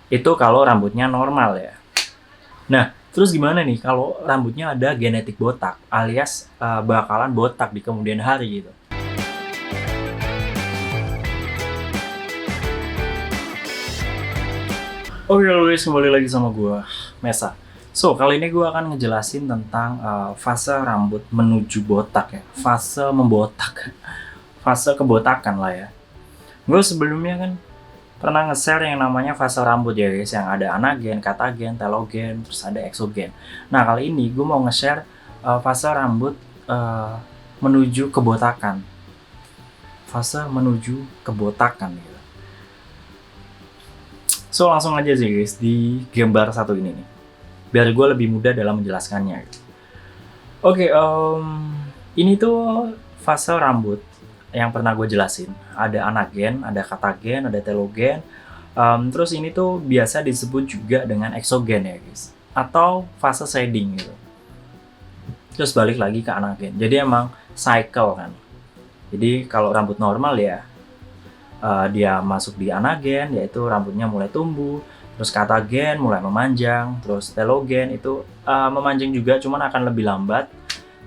Itu kalau rambutnya normal ya. Nah, terus gimana nih kalau rambutnya ada genetik botak alias bakalan botak di kemudian hari gitu. Oke guys, kembali lagi sama gue, Mesa. So, kali ini gue akan ngejelasin tentang fase rambut menuju botak ya. Fase membotak. Fase kebotakan lah ya. Gue sebelumnya kan pernah nge-share yang namanya fase rambut ya guys. Yang ada anagen, katagen, telogen, terus ada eksogen. Nah, kali ini gue mau nge-share fase rambut menuju kebotakan. Fase menuju kebotakan gitu. So, langsung aja sih guys di gambar satu ini nih. Biar gue lebih mudah dalam menjelaskannya. Oke, ini tuh fase rambut yang pernah gue jelasin. Ada anagen, ada katagen, ada telogen. Terus ini tuh biasa disebut juga dengan eksogen ya guys. Atau fase shading gitu. Terus balik lagi ke anagen. Jadi emang cycle kan. Jadi kalau rambut normal ya, dia masuk di anagen, yaitu rambutnya mulai tumbuh, terus katagen mulai memanjang, terus telogen itu memanjang juga, cuman akan lebih lambat,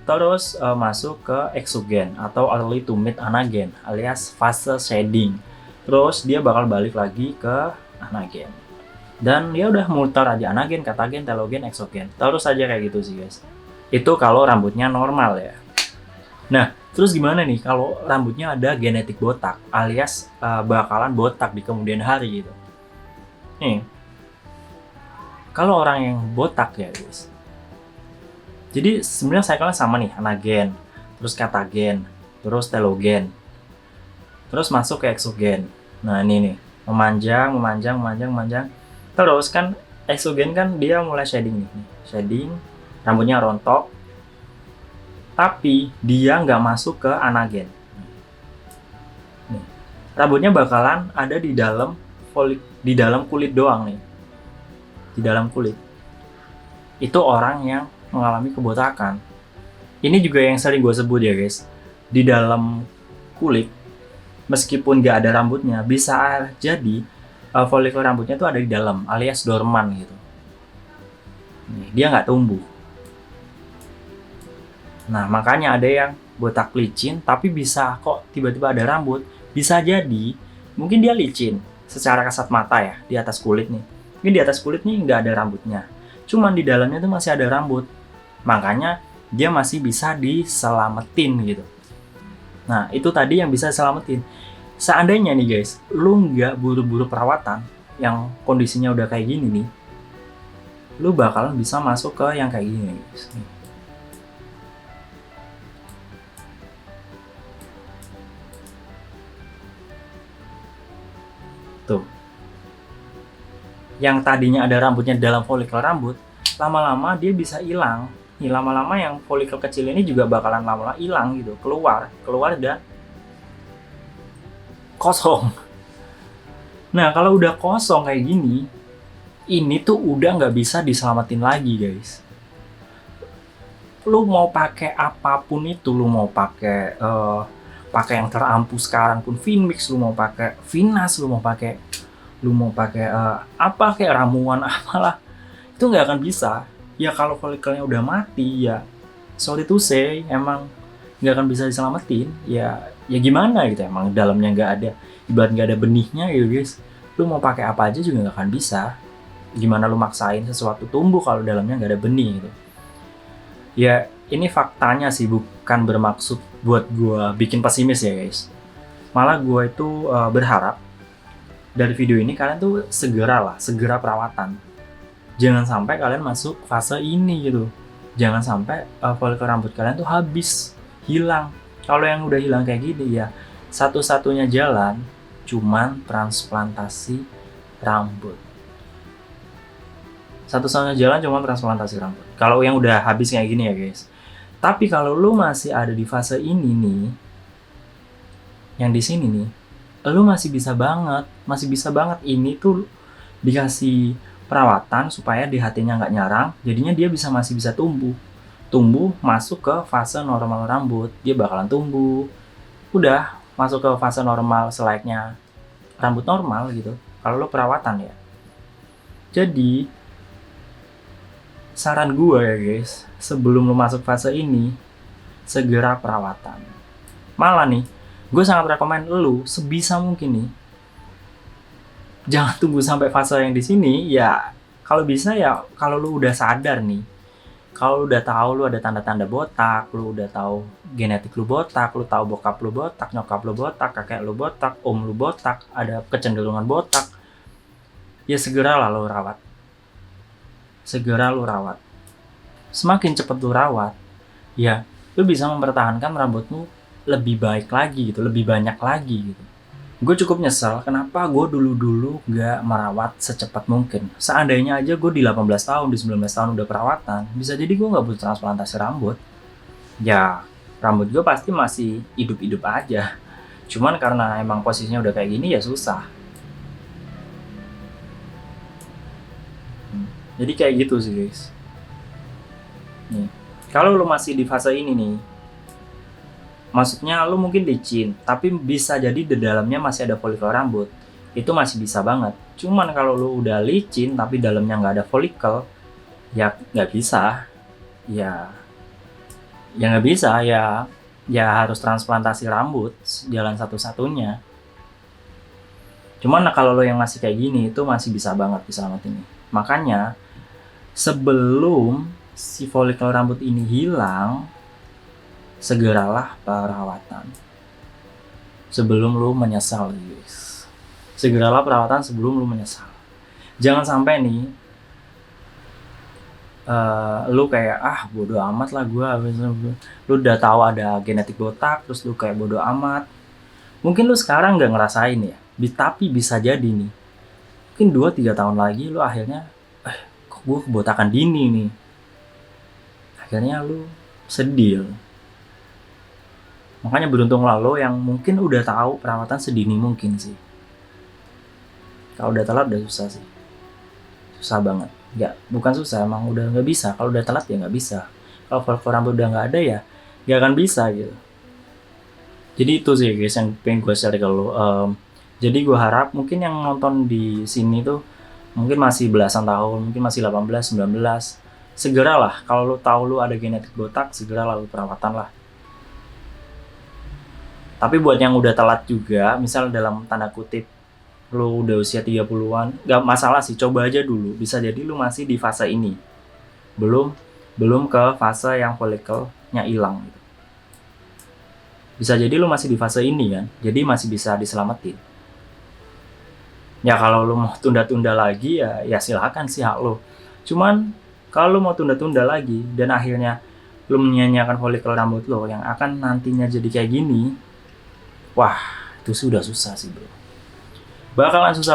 terus masuk ke eksogen atau early to mid anagen alias fase shading, terus dia bakal balik lagi ke anagen, dan ya udah muter aja anagen, katagen, telogen, eksogen, terus aja kayak gitu sih guys. Itu kalau rambutnya normal ya. Nah, terus gimana nih kalau rambutnya ada genetik botak alias bakalan botak di kemudian hari gitu. Nih, kalau orang yang botak ya guys. Jadi sebenarnya cycle-nya sama nih, anagen, terus katagen, terus telogen. Terus masuk ke eksogen. Nah, ini nih, memanjang, memanjang, memanjang, memanjang. Terus kan eksogen kan dia mulai shading nih. Shading, rambutnya rontok. Tapi dia nggak masuk ke anagen. Nih, rambutnya bakalan ada di dalam kulit doang nih. Di dalam kulit. Itu orang yang mengalami kebotakan. Ini juga yang sering gue sebut ya guys. Di dalam kulit, meskipun nggak ada rambutnya, bisa jadi folikel rambutnya tuh ada di dalam, alias dorman gitu. Nih, dia nggak tumbuh. Nah, makanya ada yang botak licin, tapi bisa kok tiba-tiba ada rambut. Bisa jadi, mungkin dia licin secara kasat mata ya, di atas kulit nih. Mungkin di atas kulit nih nggak ada rambutnya. Cuman di dalamnya tuh masih ada rambut. Makanya dia masih bisa diselamatin gitu. Nah, itu tadi yang bisa diselamatin. Seandainya nih guys, lu nggak buru-buru perawatan, yang kondisinya udah kayak gini nih, lu bakalan bisa masuk ke yang kayak gini guys. Tuh. Yang tadinya ada rambutnya dalam folikel rambut, lama-lama dia bisa hilang. Nih, lama-lama yang folikel kecil ini juga bakalan lama-lama hilang gitu, keluar dan kosong. Nah, kalau udah kosong kayak gini, ini tuh udah nggak bisa diselamatin lagi guys. Lu mau pakai apapun itu, lu mau pakai yang terampuh sekarang pun Finmix, lu mau pakai Finas, lu mau pakai apa kayak ramuan apalah, itu nggak akan bisa ya. Kalau folikelnya udah mati ya, sorry to say, emang nggak akan bisa diselamatin ya. Ya gimana gitu, emang dalamnya nggak ada, ibarat nggak ada benihnya gitu guys. Lu mau pakai apa aja juga nggak akan bisa. Gimana lu maksain sesuatu tumbuh kalau dalamnya nggak ada benih gitu. Ya ini faktanya sih, bukan bermaksud buat gue bikin pesimis ya guys. Malah gue itu berharap dari video ini kalian tuh segera perawatan. Jangan sampai kalian masuk fase ini gitu. Jangan sampai folikel rambut kalian tuh habis, hilang. Kalau yang udah hilang kayak gini ya, satu-satunya jalan cuman transplantasi rambut. Satu-satunya jalan cuma transplantasi rambut. Kalau yang udah habis kayak gini ya guys. Tapi kalau lu masih ada di fase ini nih, yang di sini nih, lu masih bisa banget ini tuh dikasih perawatan supaya di hatinya nggak nyarang. Jadinya dia masih bisa tumbuh masuk ke fase normal rambut. Dia bakalan tumbuh. Udah masuk ke fase normal selayaknya rambut normal gitu. Kalau lu perawatan ya. Jadi saran gue ya guys, sebelum lu masuk fase ini, segera perawatan. Malah nih, gue sangat rekomen lu sebisa mungkin nih, jangan tunggu sampai fase yang di sini. Ya kalau bisa ya, kalau lu udah sadar nih, kalau lu udah tahu lu ada tanda-tanda botak, lu udah tahu genetik lu botak, lu tahu bokap lu botak, nyokap lu botak, kakek lu botak, om lu botak, ada kecenderungan botak, ya segeralah lu rawat. Segera lu rawat. Semakin cepat lu rawat, ya lu bisa mempertahankan rambutmu lebih baik lagi gitu, lebih banyak lagi gitu. Gue cukup nyesel kenapa gue dulu-dulu gak merawat secepat mungkin. Seandainya aja gue di 18 tahun, di 19 tahun udah perawatan, bisa jadi gue gak butuh transplantasi rambut. Ya, rambut gue pasti masih hidup-hidup aja. Cuman karena emang posisinya udah kayak gini ya susah. Jadi kayak gitu sih guys. Nih, kalau lu masih di fase ini nih, maksudnya lu mungkin licin, tapi bisa jadi di dalamnya masih ada folikel rambut. Itu masih bisa banget. Cuman kalau lu udah licin tapi dalamnya nggak ada folikel, ya nggak bisa. Ya nggak bisa. Ya harus transplantasi rambut, jalan satu-satunya. Cuman kalau lo yang masih kayak gini, itu masih bisa banget diselamatin. Makanya sebelum si folikel rambut ini hilang, segeralah perawatan. Sebelum lu menyesal, guys. Segeralah perawatan sebelum lu menyesal. Jangan sampai nih, lu kayak bodo amat lah gue. Lu udah tahu ada genetik botak, terus lu kayak bodo amat. Mungkin lu sekarang nggak ngerasain ya, tapi bisa jadi nih. Mungkin 2-3 tahun lagi lu akhirnya, kok gue kebotakan dini nih. Akhirnya lu sedih. Makanya beruntunglah lo yang mungkin udah tahu perawatan sedini mungkin sih. Kalau udah telat udah susah sih. Susah banget. Bukan susah, emang udah nggak bisa. Kalau udah telat ya nggak bisa. Kalau folikel rambut udah nggak ada ya nggak akan bisa gitu. Jadi itu sih guys yang pengen gue share ke lo. Jadi gue harap mungkin yang nonton di sini tuh mungkin masih belasan tahun, mungkin masih 18, 19. Segeralah, kalau lo tahu lo ada genetik botak, segeralah lo perawatan lah. Tapi buat yang udah telat juga, misal dalam tanda kutip lo udah usia 30-an, gak masalah sih, coba aja dulu. Bisa jadi lo masih di fase ini. Belum ke fase yang folikelnya hilang gitu. Bisa jadi lo masih di fase ini kan, jadi masih bisa diselamatin. Ya kalau lo mau tunda-tunda lagi ya silakan sih hak lo. Cuman kalau lo mau tunda-tunda lagi dan akhirnya lo menyia-nyiakan folikel rambut lo yang akan nantinya jadi kayak gini, wah itu sudah susah sih bro. Bakalan susah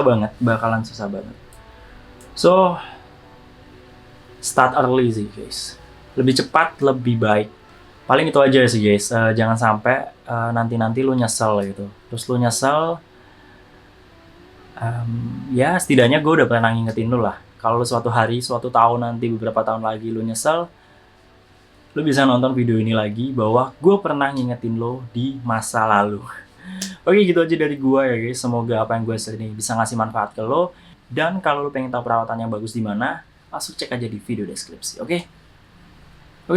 banget. So start early sih guys. Lebih cepat lebih baik. Paling itu aja sih guys. Jangan sampai nanti lu nyesel gitu. Terus lu nyesel, ya setidaknya gue udah pernah ngingetin lu lah. Kalau lu suatu hari, suatu tahun nanti, beberapa tahun lagi lu nyesel, lu bisa nonton video ini lagi bahwa gue pernah ngingetin lo di masa lalu. Oke, gitu aja dari gue ya guys. Semoga apa yang gue share ini bisa ngasih manfaat ke lo. Dan kalau lo pengen tahu perawatan yang bagus di mana, langsung cek aja di video deskripsi. Oke,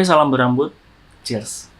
salam berambut. Cheers.